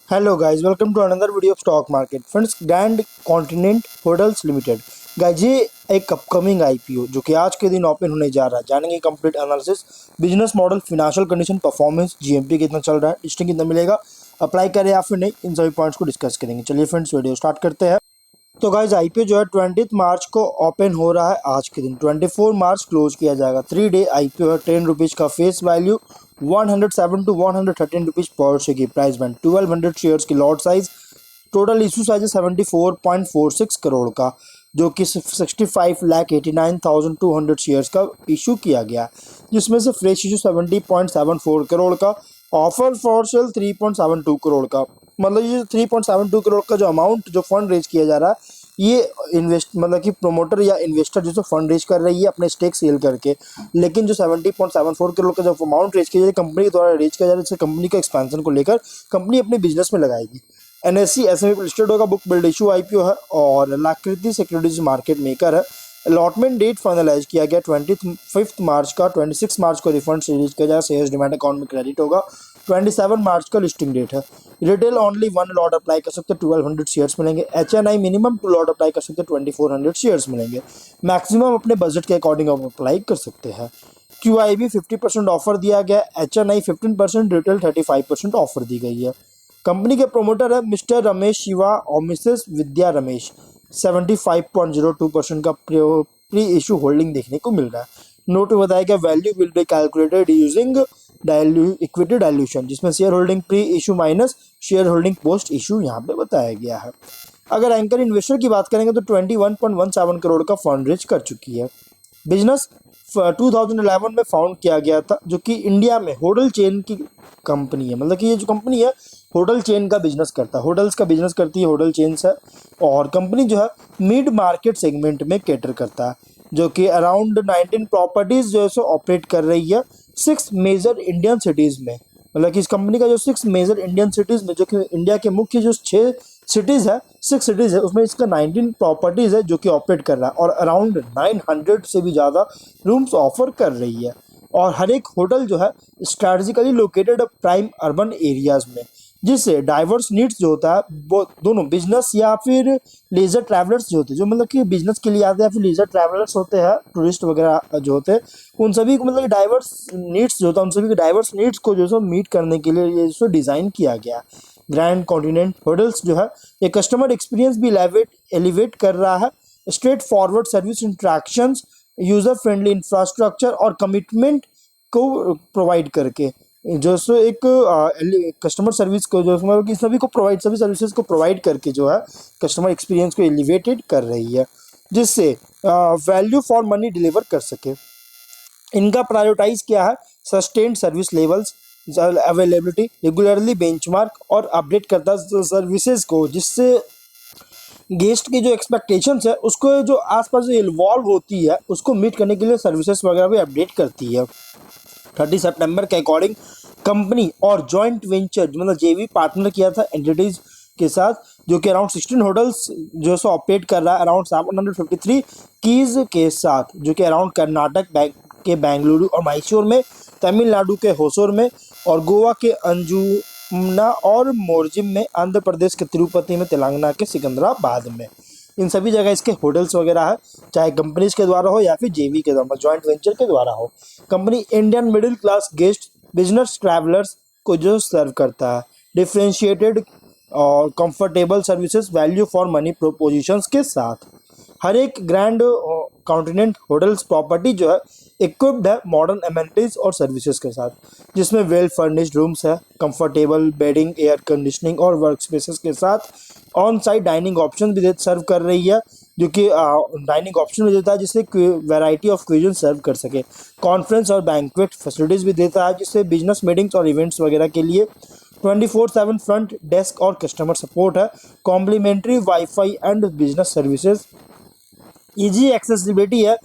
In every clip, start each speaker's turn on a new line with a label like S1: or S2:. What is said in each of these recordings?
S1: Hello guys, welcome to another video of stock market. Friends, grand continent hotels limited guys, ये एक upcoming IPO जो कि आज के दिन ओपन होने जा रहा है। जानेंगे complete analysis, business model, financial condition, performance, GMP कितना चल रहा है, लिस्टिंग कितना मिलेगा, अप्लाई करें या फिर नहीं, इन सभी पॉइंट्स को डिस्कस करेंगे। चलिए फ्रेंड्स, वीडियो स्टार्ट करते हैं। तो गाइज, आईपीओ जो है 20 मार्च को ओपन हो रहा है। आज के दिन 24 मार्च क्लोज किया जाएगा। 3 डे आईपीओ है। 10 रुपीज़ का फेस वैल्यू, 107 टू 113 रुपीज़ पर शेयर की प्राइस बैंड, 1200 शेयर्स की lot size, total issue size है 74.46 करोड़ का, जो कि 65,89,200 शेयर्स का इशू किया गया, जिसमें से फ्रेश इशू 70.74 करोड़ का, ऑफर फॉर सेल 3.72 करोड़ का। मतलब ये 3.72 करोड़ का जो अमाउंट, जो फंड रेज किया जा रहा है, ये इन्वेस्ट मतलब कि प्रोमोटर या इन्वेस्टर जो फंड रेज कर रही है अपने स्टेक सेल करके। लेकिन जो 70.74 करोड़ का जो अमाउंट रेज किया जाए कंपनी के द्वारा रेज किया जा रहा है, जिससे कंपनी का एक्सपेंशन को लेकर कंपनी अपने बिजनेस में लगाएगी। एनएससी एसएमई लिस्टेड होगा, बुक बिल्ड इशू आईपीओ है और लाकृति सिक्योरिटीज मार्केट मेकर है। अलॉटमेंट डेट फाइनलाइज किया गया 25 मार्च का। 26 मार्च को रिफंड रिलीज किया जाएगा, शेयर्स डिमांड अकाउंट में क्रेडिट होगा। 27 मार्च का लिस्टिंग डेट है। रिटेल ओनली 1 लॉट अप्लाई कर सकते हैं, 1200 शेयर्स मिलेंगे। एचएनआई मिनिमम 2 लॉट अप्लाई कर सकते हैं, 2400 शेयर्स मिलेंगे। मैक्सिमम अपने बजट के अकॉर्डिंग आप अप्लाई कर सकते हैं। क्यूआईबी 50% ऑफर दिया गया, एचएनआई 15%, रिटेल 35% ऑफर दी गई है। कंपनी के प्रोमोटर है मिस्टर रमेश शिवा और मिसेस विद्या रमेश। 75.02% का प्री इशू होल्डिंग देखने को मिल रहा है। नोट में बताया गया value will be calculated using equity dilution, जिसमें share holding pre issue minus share holding post issue यहाँ पे बताया गया है। अगर एंकर इन्वेस्टर की बात करेंगे तो 21.17 करोड़ का फंड रेज कर चुकी है। बिजनेस 2011 में फाउंड किया गया था, जो कि इंडिया में होटल चेन की कंपनी है। मतलब कि ये जो कंपनी है होटल चेन का बिजनेस करता है, होटल्स का बिजनेस करती है, होटल चेन्स है। और कंपनी जो है मिड मार्केट सेगमेंट में कैटर करता है, जो कि अराउंड 19 प्रॉपर्टीज जो है सो ऑपरेट कर रही है 6 मेजर इंडियन सिटीज़ में। मतलब कि इस कंपनी का जो 6 मेजर इंडियन सिटीज़ में, जो कि इंडिया के मुख्य जो 6 सिटीज़ है, उसमें इसका 19 प्रॉपर्टीज़ है जो कि ऑपरेट कर रहा है और अराउंड 900 से भी ज़्यादा रूम्स ऑफर कर रही है। और हर एक होटल जो है strategically located prime urban areas में, जिससे डाइवर्स नीड्स जो होता है वो दोनों बिजनेस या फिर लेजर ट्रैवलर्स जो होते हैं, जो मतलब कि बिजनेस के लिए आते हैं, या फिर लेजर ट्रैवलर्स होते हैं, टूरिस्ट वगैरह जो होते हैं, उन सभी को मतलब डाइवर्स नीड्स जो होता है, उन सभी के डाइवर्स नीड्स को जो है मीट करने के लिए ये जो डिज़ाइन किया गया। ग्रैंड कॉन्टिनेंट होटल्स जो है ये कस्टमर एक्सपीरियंस भी एलिवेट कर रहा है। Straight forward service interactions, user friendly infrastructure और कमिटमेंट को प्रोवाइड करके जो सो एक कस्टमर सर्विस को जो मतलब कि सभी को प्रोवाइड, सभी सर्विसेज को प्रोवाइड करके जो है कस्टमर एक्सपीरियंस को एलिवेटेड कर रही है, जिससे वैल्यू फॉर मनी डिलीवर कर सके। इनका प्रायोरिटाइज क्या है? Sustained service levels, availability, regularly benchmark और अपडेट करता सर्विसेज को, जिससे गेस्ट की जो एक्सपेक्टेशंस है उसको जो आसपास जो इन्वॉल्व होती है उसको मीट करने के लिए सर्विसेज वगैरह भी अपडेट करती है। 30 सितंबर के अकॉर्डिंग कंपनी और जॉइंट वेंचर मतलब जेवी पार्टनर किया था एंटिटीज के साथ, जो कि अराउंड 16 होटल्स जो सो ऑपरेट कर रहा है अराउंड 753 कीज के साथ, जो कि अराउंड कर्नाटक के बेंगलुरु और मैसूर में, तमिलनाडु के होसुर में और गोवा के अंजुमना और मोरजिम में, आंध्र प्रदेश के तिरुपति में, तेलंगाना के सिकंदराबाद में। इन सभी जगह इसके होटल्स वगैरह है, चाहे कंपनीज के द्वारा हो या फिर जेवी के द्वारा, जॉइंट वेंचर के द्वारा हो। Company Indian middle class guest, business travellers को जो सर्व करता है डिफ्रेंशिएटेड और comfortable services, value for money propositions के साथ। हर एक ग्रैंड कॉन्टिनेंट होटल्स प्रॉपर्टी जो है इक्विप्ड है मॉडर्न एमेनिटीज और सर्विसेज के साथ, जिसमें वेल फर्निश्ड रूम्स है, कंफर्टेबल बेडिंग, एयर कंडीशनिंग और वर्क स्पेसेस के साथ। ऑन साइट डाइनिंग ऑप्शन भी सर्व कर रही है, जो कि डाइनिंग ऑप्शन भी देता है जिससे वैरायटी ऑफ क्यूजन सर्व कर सके। कॉन्फ्रेंस और बैंक्वेट फैसिलिटीज़ भी देता है, जिससे बिजनेस मीटिंग्स और इवेंट्स वगैरह के लिए 24/7 फ्रंट डेस्क और कस्टमर सपोर्ट है। Complimentary Wi-Fi and business services, easy accessibility है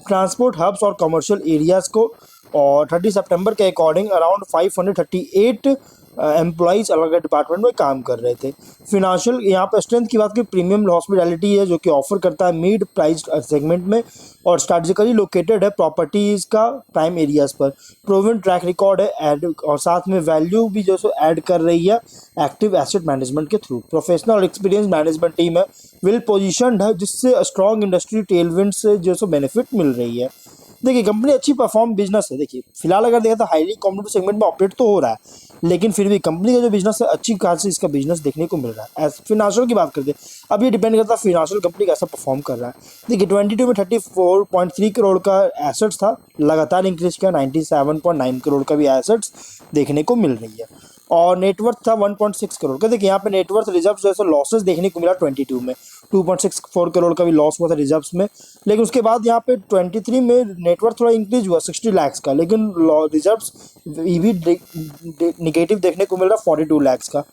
S1: ट्रांसपोर्ट हब्स और कमर्शियल एरियाज को, और 30 सितंबर के अकॉर्डिंग अराउंड 538 एम्प्लॉइज अलग अलग डिपार्टमेंट में काम कर रहे थे। फिनेंशियल यहाँ पे स्ट्रेंथ की बात की, प्रीमियम हॉस्पिटैलिटी है जो कि ऑफर करता है मिड प्राइस सेगमेंट में और स्ट्रेटेजिकली लोकेटेड है प्रॉपर्टीज का प्राइम एरियाज पर। प्रूवन ट्रैक रिकॉर्ड है एड, और साथ में वैल्यू भी जो सो ऐड कर रही है एक्टिव एसेट मैनेजमेंट के थ्रू। प्रोफेशनल और एक्सपीरियंस मैनेजमेंट टीम है, वेल पोजिशनड है, जिससे स्ट्रॉन्ग इंडस्ट्री टेलविंड से जो सो बेनिफिट मिल रही है। देखिए कंपनी अच्छी परफॉर्म बिजनेस है। देखिए फिलहाल अगर देखा तो हाईली कॉम्पिटिटिव सेगमेंट में ऑपरेट तो हो रहा है, लेकिन फिर भी कंपनी का जो बिजनेस है अच्छी खासी इसका बिजनेस देखने को मिल रहा है। एज फिनेंशियल की बात करते हैं, अब ये डिपेंड करता है फिनेंशियल कंपनी कैसा परफॉर्म कर रहा है। देखिए 22 में 34.3 करोड़ का एसेट्स था, लगातार इंक्रीज किया, 97.9 करोड़ का भी एसेट्स देखने को मिल रही है। और नेटवर्थ था 1.6 करोड़ का। देखिए यहाँ पे नेटवर्थ रिजर्व जैसे लॉसेस देखने को मिला 22 में 2.64 करोड़ का भी लॉस हुआ था रिजर्व्स में, लेकिन उसके बाद यहाँ पे 23 में नेटवर्थ थोड़ा इंक्रीज हुआ 60 लाख का, लेकिन रिजर्व्स भी निगेटिव देखने को मिल रहा 42 लाख का।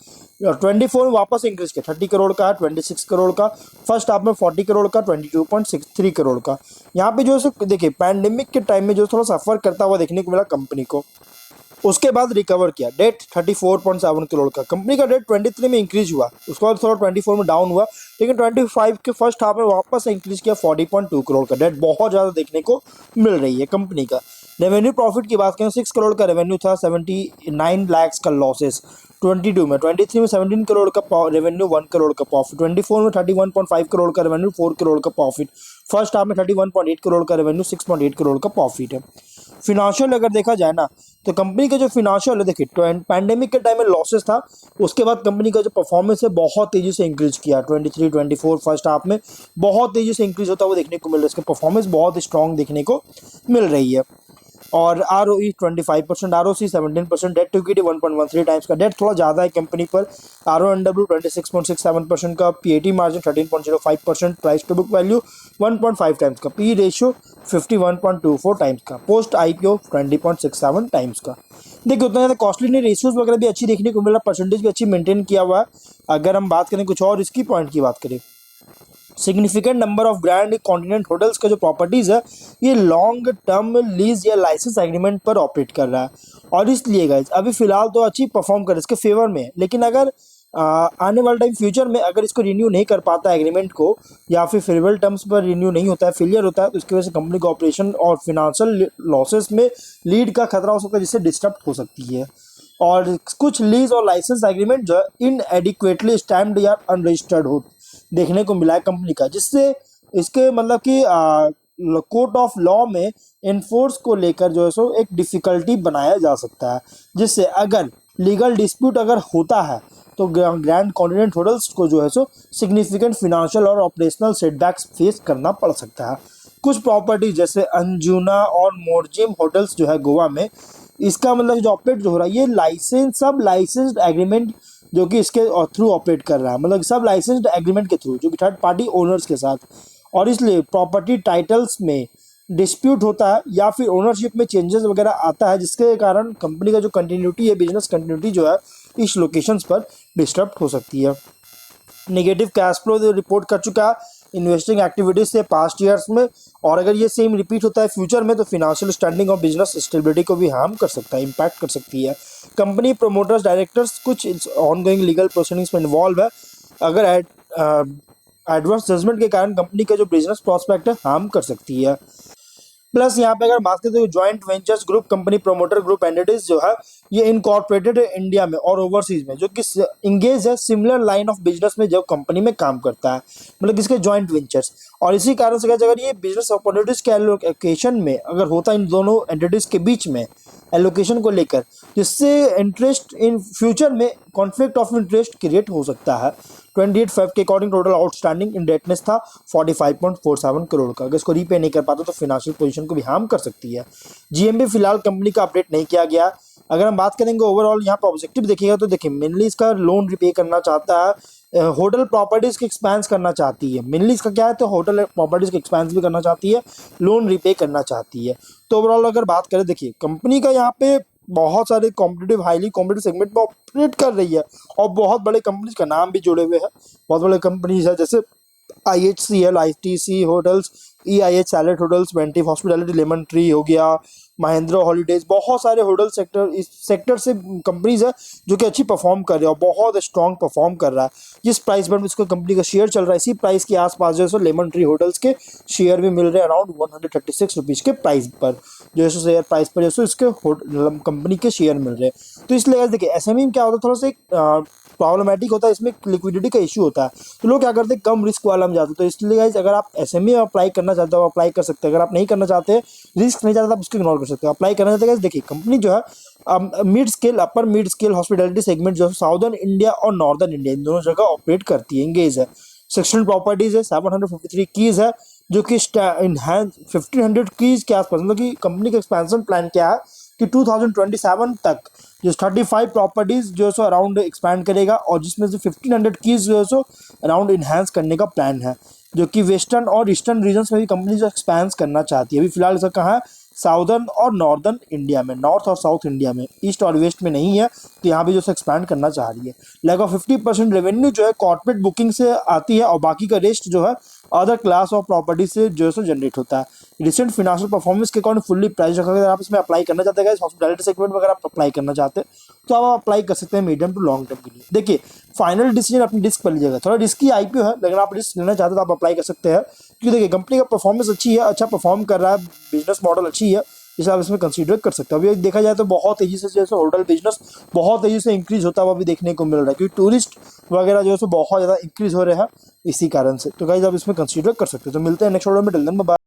S1: और 24 में वापस इंक्रीज किया, 30 करोड़ का, 26 करोड़ का, फर्स्ट हाफ में 40 करोड़ का, 22.63 करोड़ का। यहाँ पे जो है देखिए पैंडेमिक के टाइम में जो थोड़ा सफर करता हुआ देखने को मिला कंपनी को, उसके बाद रिकवर किया। डेट 34.7 करोड़ का, कंपनी का डेट 23 में इंक्रीज हुआ, उसके बाद थोड़ा 24 में डाउन हुआ, लेकिन 25 के फर्स्ट हाफ में वापस इंक्रीज किया 40.2 करोड़ का। डेट बहुत ज़्यादा देखने को मिल रही है कंपनी का। रेवेन्यू प्रॉफिट की बात करें, 6 करोड़ का रेवेन्यू था, 79 लाख का लॉसेस 22 में। 23 में 17 करोड़ का रेवेन्यू, 1 करोड़ का प्रॉफिट। 24 में 31.5 करोड़ का रेवेन्यू, 4 करोड़ का प्रॉफिट। फर्स्ट हाफ में 31.8 करोड़ का रेवेन्यू, 6.8 करोड़ का प्रॉफिट है। फिनेंशियल अगर देखा जाए ना, तो कंपनी का जो फिनेंशियल है, देखिए पैंडेमिक के टाइम में लॉसेस था, उसके बाद कंपनी का जो परफॉर्मेंस है बहुत तेजी से इंक्रीज किया। 23 24 फर्स्ट हाफ में बहुत तेजी से इंक्रीज होता हुआ देखने को मिल रहा है, इसका परफॉर्मेंस बहुत स्ट्रॉन्ग देखने को मिल रही है। और ROE 25%, ROC 17%, debt to equity 1.13 times का। डेट थोड़ा ज़्यादा है कंपनी पर। RONW 26.67% का, PAT margin 13.05%, price to book value 1.5 times का, PE रेशियो 51.24 टाइम्स का, पोस्ट IPO 20.67 टाइम्स का। देखिए उतना ज़्यादा कॉस्टली नहीं, रेशियोज वगैरह भी अच्छी देखने को मिल रहा, परसेंटेज भी अच्छी मेंटेन किया हुआ है। अगर हम बात करें कुछ और इसकी पॉइंट की बात करें, significant number of grand continent hotels का जो प्रॉपर्टीज़ है ये लॉन्ग टर्म लीज या लाइसेंस एग्रीमेंट पर ऑपरेट कर रहा है, और इसलिए गाइस अभी फिलहाल तो अच्छी परफॉर्म कर इसके फेवर में है। लेकिन अगर आने वाले टाइम फ्यूचर में अगर इसको रिन्यू नहीं कर पाता एग्रीमेंट को, या फिर फेवरेबल टर्म्स पर रिन्यू नहीं होता है, फेलियर होता है, तो इसकी वजह से कंपनी को ऑपरेशन और फिनेंशियल लॉसेस में लीड का खतरा हो सकता है, जिससे डिस्टर्ब हो सकती है। और कुछ लीज और लाइसेंस एग्रीमेंट जो है इनएडिक्वेटली स्टैम्प्ड या अनरजिस्टर्ड हो देखने को मिला है कंपनी का, जिससे इसके मतलब कि कोर्ट ऑफ लॉ में इन्फोर्स को लेकर जो है सो एक डिफिकल्टी बनाया जा सकता है, जिससे अगर लीगल डिस्प्यूट अगर होता है तो ग्रैंड कॉन्टिनेंट होटल्स को जो है सो सिग्निफिकेंट फिनेंशियल और ऑपरेशनल सेटबैक्स फेस करना पड़ सकता है। कुछ प्रॉपर्टी जैसे अंजुना और मोरजिम होटल्स जो है गोवा में, इसका मतलब जो ऑपरेट जो हो रहा है ये लाइसेंस सब लाइसेंस्ड एग्रीमेंट जो कि इसके थ्रू ऑपरेट कर रहा है, मतलब सब लाइसेंस्ड एग्रीमेंट के थ्रू जो कि थर्ड पार्टी ओनर्स के साथ, और इसलिए प्रॉपर्टी टाइटल्स में डिस्प्यूट होता है या फिर ओनरशिप में चेंजेस वगैरह आता है, जिसके कारण कंपनी का जो कंटिन्यूटी है, बिजनेस कंटिन्यूटी जो है इस लोकेशंस पर डिस्टर्ब हो सकती है। नेगेटिव कैश फ्लो रिपोर्ट कर चुका है इन्वेस्टिंग एक्टिविटीज से पास्ट ईयर्स में, और अगर ये सेम रिपीट होता है फ्यूचर में तो फिनेंशियल स्टैंडिंग और बिजनेस स्टेबिलिटी को भी हार्म कर सकता है, इंपैक्ट कर सकती है। कंपनी प्रमोटर्स डायरेक्टर्स कुछ ऑनगोइंग लीगल प्रोसीडिंग्स में इन्वॉल्व है, अगर एडवर्स जजमेंट के कारण कंपनी का जो बिजनेस प्रॉस्पेक्ट है हार्म कर सकती है। प्लस यहाँ पे अगर बात करें तो joint ventures group company promoter group entities जो है ये इनकॉर्पोरेटेड है इंडिया में और ओवरसीज में, जो कि इंगेज है सिमिलर लाइन ऑफ बिजनेस में जो कंपनी में काम करता है, मतलब इसके ज्वाइंट वेंचर्स। और इसी कारण से अगर ये बिजनेस अपॉर्चुनिटीज के एलोकेशन में अगर होता है इन दोनों एंटिटीज के बीच में एलोकेशन को लेकर, जिससे इंटरेस्ट इन फ्यूचर में कॉन्फ्लिक्ट ऑफ इंटरेस्ट क्रिएट हो सकता है। 28 फेब के अकॉर्डिंग टोटल आउटस्टैंडिंग इंडेटनेस था 45.47 करोड़ का, अगर इसको रीपे नहीं कर पाते तो फिनेंशियल पोजीशन को भी हार्म कर सकती है। जीएमबी फिलहाल कंपनी का अपडेट नहीं किया गया। अगर हम बात करेंगे ओवरऑल यहाँ पर ऑब्जेक्टिव देखिएगा तो देखिए मेनली इसका लोन रिपे करना चाहता है, होटल प्रॉपर्टीज के एक्सपेंस करना चाहती है, मेनली इसका क्या है तो होटल प्रॉपर्टीज के एक्सपेंस भी करना चाहती है, लोन रिपे करना चाहती है। तो ओवरऑल अगर बात करें देखिए कंपनी का यहाँ पे बहुत सारे कॉम्पिटिटिव हाईली कॉम्पिटिटिव सेगमेंट में ऑपरेट कर रही है, और बहुत बड़े कंपनीज का नाम भी जुड़े हुए हैं, बहुत बड़े कंपनीज है जैसे IHCL ITC hotels, EIH Chalet Hotels, Ventive Hospitality, Lemon Tree हो गया, महिंद्रा हॉलीडेज, बहुत सारे होटल सेक्टर, इस सेक्टर से कंपनीज है जो कि अच्छी परफॉर्म कर रही है और बहुत स्ट्रॉन्ग परफॉर्म कर रहा है। जिस प्राइस पर इसको कंपनी का शेयर चल रहा है, इसी प्राइस के आसपास जो है सो लेमन ट्री होटल्स के शेयर भी मिल रहे हैं अराउंड 136 रुपीज़ के प्राइस पर, जो है सो शेयर प्राइस पर जो है सो इसके कंपनी के शेयर मिल रहे हैं। तो इसलिए guys देखिए एसएमई में क्या होता है, थोड़ा सा एक प्रॉब्लमेटिक होता है, इसमें लिक्विडिटी का इशू होता है। तो लोग क्या करते हैं, कम रिस्क वाला में जाते हैं। तो इसलिए गाइस अगर आप एसएमई में अप्लाई करना चाहते हो अप्लाई कर सकते हैं। अगर आप नहीं करना चाहते, रिस्क नहीं चाहते, आप उसको इग्नोर कर सकते हो। अप्लाई करना चाहते हैं देखिए कंपनी जो है mid scale, upper mid scale hospitality segment जो है साउदर्न इंडिया और नॉर्दर्न इंडिया इन दोनों जगह ऑपरेट करती है, एंगेज है। सेक्शनल प्रॉपर्टीज है, 753 कीज है, जो कि इनहैंस 1500 कीज के आसपास, मतलब कि कंपनी का एक्सपेंशन प्लान क्या है कि 2027 तक जो 35 प्रॉपर्टीज जो है सो अराउंड एक्सपैंड करेगा, और जिसमें से 1500 कीज जो है सो अराउंड इन्हांस करने का प्लान है, जो कि वेस्टर्न और ईस्टर्न रीजन्स में भी कंपनी जो एक्सपैंड करना चाहती है। अभी फिलहाल इसका कहाँ है, साउदर्न और नॉर्दर्न इंडिया में, नॉर्थ और साउथ इंडिया में, ईस्ट और वेस्ट में नहीं है। तो यहाँ भी जो है एक्सपैंड करना चाह रही है। लगभग 50% रेवेन्यू जो है कॉर्पोरेट बुकिंग से आती है, और बाकी का रेस्ट जो है अदर क्लास ऑफ प्रॉपर्टी से जो है सो जनरेट होता है। रिसेंट फाइनेंशियल परफॉर्मेंस के अकॉर्डिंग फुल्ली प्राइस रखा, अगर आप इसमें अप्लाई करना चाहते हैं हॉस्पिटैलिटी सेगमेंट में, अगर आप अप्लाई करना चाहते हैं तो आप अप्लाई कर सकते हैं मीडियम टू लॉन्ग टर्म के लिए। देखिए फाइनल डिसीजन अपनी रिस्क पर लीजिएगा, थोड़ा रिस्की आईपीओ है, लेकिन आप रिस्क लेना चाहते हैं तो आप अप्लाई कर सकते हैं, क्योंकि देखिए कंपनी का परफॉर्मेंस अच्छी है, अच्छा परफॉर्म कर रहा है, बिजनेस मॉडल अच्छी है, जिसे आप इसमें कंसीडर कर सकते हो। अभी देखा जाए तो बहुत तेजी से जैसे होटल बिजनेस बहुत तेजी से इंक्रीज होता हुआ भी देखने को मिल रहा है, क्योंकि टूरिस्ट वगैरह जो है सो बहुत ज़्यादा इंक्रीज हो रहे हैं इसी कारण से। तो गाइस आप इसमें कंसीडर कर सकते हो। तो मिलते हैं नेक्स्ट वीडियो में, टिल देन बाय।